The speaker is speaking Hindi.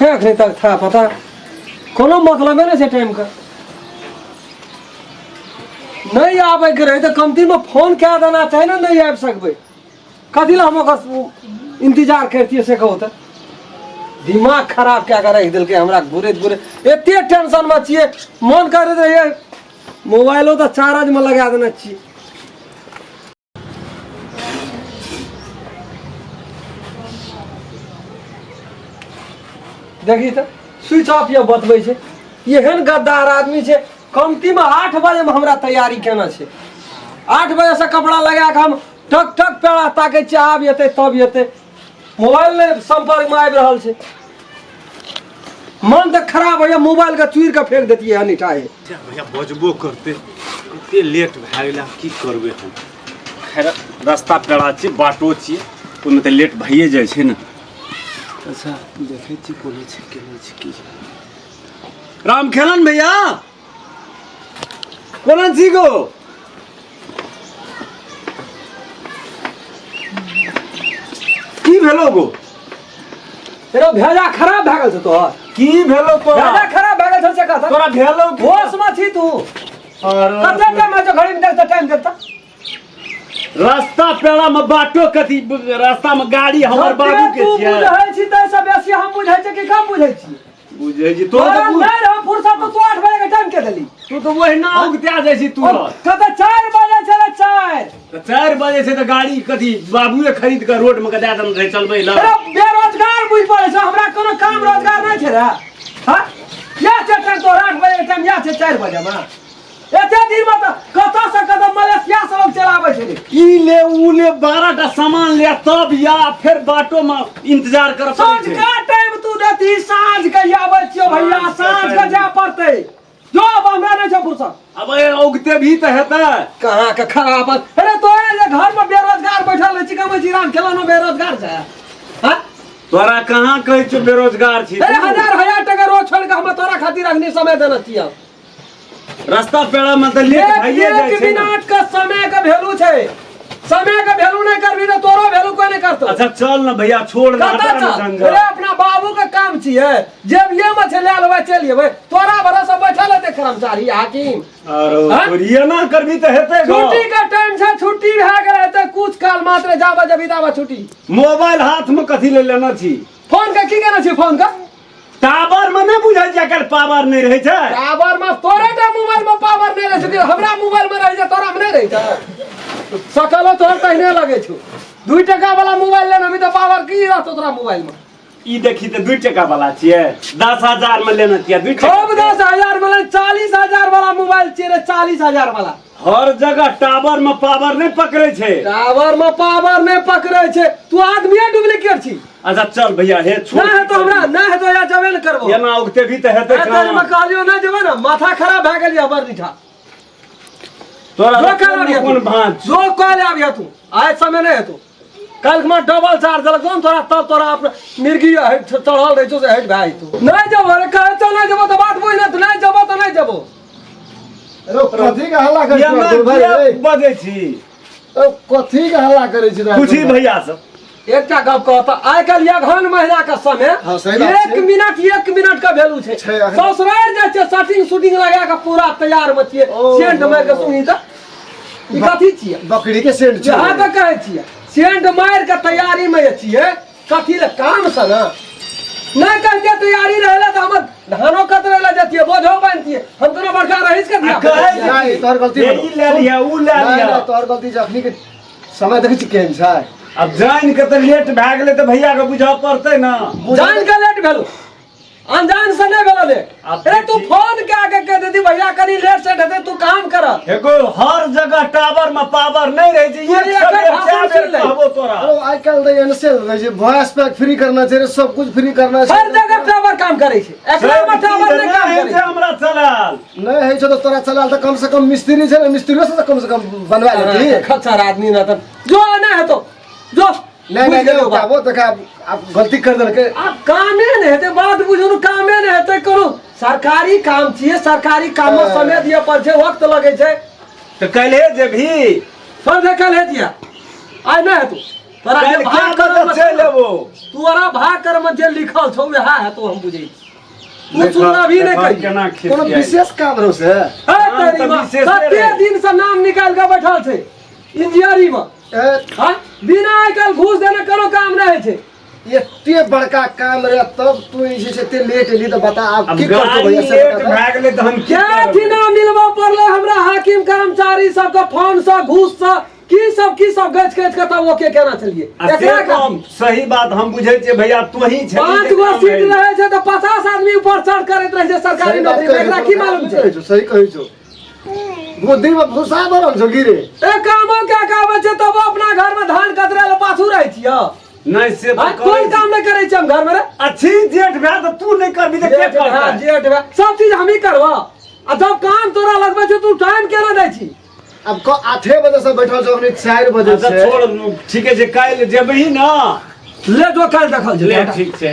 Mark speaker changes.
Speaker 1: नहीं तक था पता कोनो मतलब है ना से टाइम का नहीं आवे के रहे तो कमती में फोन क्या देना चाहिए ना नहीं आ सकबे कथी ला हम ओकर इंतजार करती से कहो तो दिमाग खराब क्या कर रही दिल के हमरा घूरे घूरे एते टेंशन में छिए मन कर रहे मोबाइलो तो चार्ज में लगा देना चाहिए देखी तो स्विच ऑफ ये बतबै छे एहन गद्दार आदमी छे कमती में 8 बजे में हमरा तैयारी केना छे 8 बजे से कपड़ा लगा के हम ठक ठक पेड़ा ताके छे आब येते तब येते मोबाइल ने संपर्क में आबि रहल छे मन तो खराब है मोबाइल का चूर के फेंक देती है निटाए
Speaker 2: भैया बजबो करते कते लेट भ गेला की करबे हम खैर रास्ता पेड़ा छी बाटो छी ओमे त लेट भइए जाय छै न अच्छा देखे छी कोने छै केने छै की राम खेलन भैया कोना छी गो की भेलो गो
Speaker 1: तेरा भेजा खराब भ गेल छ तोहर
Speaker 2: की भेलो तोरा
Speaker 1: भेजा खराब भ गेल छ का
Speaker 2: तोरा भेलो
Speaker 1: होश में छी तू
Speaker 2: अरे
Speaker 1: कते टाइम में घड़ी में देखता टाइम देखता
Speaker 2: रास्ता पेड़ा में बाटो कथी रास्ता में गाड़ी हमर बाबू के छियै
Speaker 1: तू बुझै छी त सब बेसी हम बुझै छी कि कम बुझै छी
Speaker 2: बुझै छी तो
Speaker 1: नहीं रह फुर्सत तो 8 बजे के टाइम के देली
Speaker 2: तू तो वहिना उगत्या जाइ छी तू
Speaker 1: कते 4 बजे चले 4
Speaker 2: तो 4 बजे से तो गाड़ी कथी बाबूए खरीद के रोड में दे दम रहे चलबै ल
Speaker 1: अरे बेरोजगार बुझ पड़े छ हमरा कोनो काम रोजगार नहीं छै रे हां या चक्कर तो 8 बजे के टाइम या छै 4 बजे में एते दिन में तो कत से कदम मलेशिया से लोग चलाबै छै
Speaker 2: ई ले ऊ ले 12टा सामान ले तब या फिर बाटो में इंतजार कर
Speaker 1: साँझ का टाइम तू देती साँझ के आबै छियो भैया साँझ के जा पड़ते जो अब हमरा नहीं छ फुर्सत
Speaker 2: अब उगते भी तो हेतै
Speaker 1: कहां के खराब अरे तो ये घर में बेरोजगार बैठल है चिकम जीरान खेलानो बेरोजगार छै हां
Speaker 2: तोरा कहां कहै छ बेरोजगार छी
Speaker 1: अरे हजार टका रोज छोड़ के हम तोरा खातिर अग्नि समय देना छियै
Speaker 2: रास्ता पेड़ा में तो लेट भइए जाय छै
Speaker 1: 1 मिनट का समय का वैल्यू छै समय का वैल्यू नहीं करबी तो तोरो वैल्यू कोई नहीं करतो
Speaker 2: अच्छा चल ना भैया छोड़ ना जंगल
Speaker 1: अरे अपना बाबू का काम छियै जब ये में से ले लेबै चल जेबै तोरा भरोसा बैठल है कर्मचारी हाकिम
Speaker 2: अरे तोरिए ना करबी तो हेतै
Speaker 1: छुट्टी का टाइम छै छुट्टी भ गेलै त कुछ काल मात्र जाबे जब दावा छुट्टी
Speaker 2: मोबाइल हाथ में कथी ले लेना छी
Speaker 1: फोन का की करना छी फोन का
Speaker 2: टावर में नहीं बुझै छै कर पावर नहीं रहे छै
Speaker 1: टावर में तोरे टा मोबाइल में पावर नहीं रहे छै हमरा मोबाइल में रहे छै तोरा में नहीं रहे छै सकलो तोहर कहने लगे छौ 2 टका वाला मोबाइल लेना भी तो पावर की रहतो तोरा मोबाइल में
Speaker 2: ई देखी त 2 टका वाला छियै 10,000 में लेना छियै 2 टका
Speaker 1: खूब 10,000 वाला 40,000 वाला मोबाइल छियै 40,000 वाला
Speaker 2: हर जगह टावर में पावर नहीं पकड़े छै
Speaker 1: टावर में पावर नहीं पकड़े छै तू आदमी डुप्लीकेट छी
Speaker 2: अच्छा चल भैया हे छोड़
Speaker 1: नहीं है तो हमरा नहीं है तो या जबे न करबो
Speaker 2: एना उगते भी तो हेतै
Speaker 1: तेरे में कहलियो नहीं जेबे ना माथा खराब भ गेलिया बर निठा
Speaker 2: तोरा
Speaker 1: जो कर आबिया
Speaker 2: कौन भांज
Speaker 1: जो कल आबिया तू आज समय नहीं है तू कल में डबल चार्ज देलक कोन तोरा तब तोरा अपना मिर्गी चढ़ल रह छो से हट भाई तू नहीं जब रे कहे तो नहीं जबो तो बात बुझ ना तू नहीं जबो तो नहीं जबो
Speaker 3: अरे कथी का हल्ला करै छी
Speaker 2: भाई बजै छी
Speaker 3: कथी का हल्ला करै छी
Speaker 2: पूछी भैया सब
Speaker 1: एकटा गप कहता आइ काल्हि अगहन महीना का समय
Speaker 3: हाँ, सही बात
Speaker 1: 1 मिनट का वैल्यू छै ससुराल जाय छै सेटिंग शूटिंग लगा के पूरा तैयार में छियै सेंट मार के सुनी त ई कथी छियै
Speaker 3: बकरी के सेंट छै
Speaker 1: जहां तक कहै छियै सेंट मार के तैयारी में छियै कथी ले काम से ना नहीं करके तैयारी रहला त हम धानो कतरे ला जतिए बोझो बांधतिए हम तो बड़का रहीस के दिया
Speaker 3: नहीं तोहर गलती
Speaker 2: ई ले लिया ऊ ले लिया
Speaker 3: तोहर गलती जखनी के समय देखै छी केहन छै
Speaker 2: अब जान के तो लेट भ गेलै तो भैया के बुझा पड़तै ना
Speaker 1: जान के लेट भेलो अनजान से नहीं भेलो लेट अरे तू फोन के आके कह देती भैया कनी लेट से देते तू काम कर
Speaker 2: एगो हर जगह टावर में पावर नहीं रहे छै ये कहबो तोरा
Speaker 3: अरे आई काल द एनसेल रहे छै वॉइस पैक फ्री करना छै सब कुछ फ्री करना छै
Speaker 1: हर जगह टावर काम करे छै एकरा में टावर नहीं काम करे
Speaker 2: छै हमरा चलाल
Speaker 3: नहीं है तो तोरा चलाल त कम से कम मिस्त्री छै ना मिस्त्रियों से कम बनवा लेती
Speaker 1: खच्चर आदमी ना त जो नहीं है तो जो
Speaker 3: नहीं वो देखा आप गलती कर देलके
Speaker 1: आप कामे नहीं हेते बात बुझनु कामे नहीं हेते करू सरकारी काम छिए सरकारी काम में समय दिए पर छै वक्त लगे छै
Speaker 2: तो कल जे भी
Speaker 1: सब कल है दिया आज नहीं है तू तोरा जे भाग कर्म
Speaker 2: चल लेबो
Speaker 1: तोरा भाग कर्म जे लिखल छौ वह है तो हम बुझै तू सुनना भी नहीं कही
Speaker 2: केना
Speaker 3: कोनो विशेष काम रहो से
Speaker 1: तेरी मां कते दिन से नाम निकाल के बैठल छे इंजीनियरिंग में हां बिना आजकल घूस देने कोनो काम नहीं छे
Speaker 3: एते बड़का काम रे तब तू इसे से ते लेट एली तो बता आप
Speaker 2: अब
Speaker 3: की करतो भैया से
Speaker 2: लेट
Speaker 3: बता
Speaker 2: भाग ले तो हम
Speaker 1: क्या थी ना मिलवा पड़ले हमरा हाकिम कर्मचारी सब के फोन से घूस से की सब गच के तब ओके केना चलिए एकरा काम
Speaker 2: सही बात हम बुझै छियै भैया तू ही छै
Speaker 1: 5 गो सीट रहे छे तो 50 आदमी ऊपर चढ़ करत रहे छे सरकारी नौकरी में एकरा की मालूम छे
Speaker 3: सही कहै छो बुद्धि में भूसा भरल छो गिरे
Speaker 1: ए कामो क्या कावे छे तब अपना घर में धान कतरे ले पाछू रहै छियो
Speaker 2: नहीं से तो
Speaker 1: कोई काम नहीं करे छे हम घर में रे
Speaker 2: अच्छी जेठ भै तो तू नहीं करबी तो के करता
Speaker 1: जेठ बा सब चीज हम ही करवा आ जब काम तोरा लगबे छे तू टाइम केना दै छी
Speaker 3: अब को 8 बजे से बैठल छो अपने 4 बजे से
Speaker 2: छोड़ ठीक है जे काल जेबही ना
Speaker 1: ले जो काल देखल
Speaker 2: ले
Speaker 1: जे
Speaker 2: ठीक छै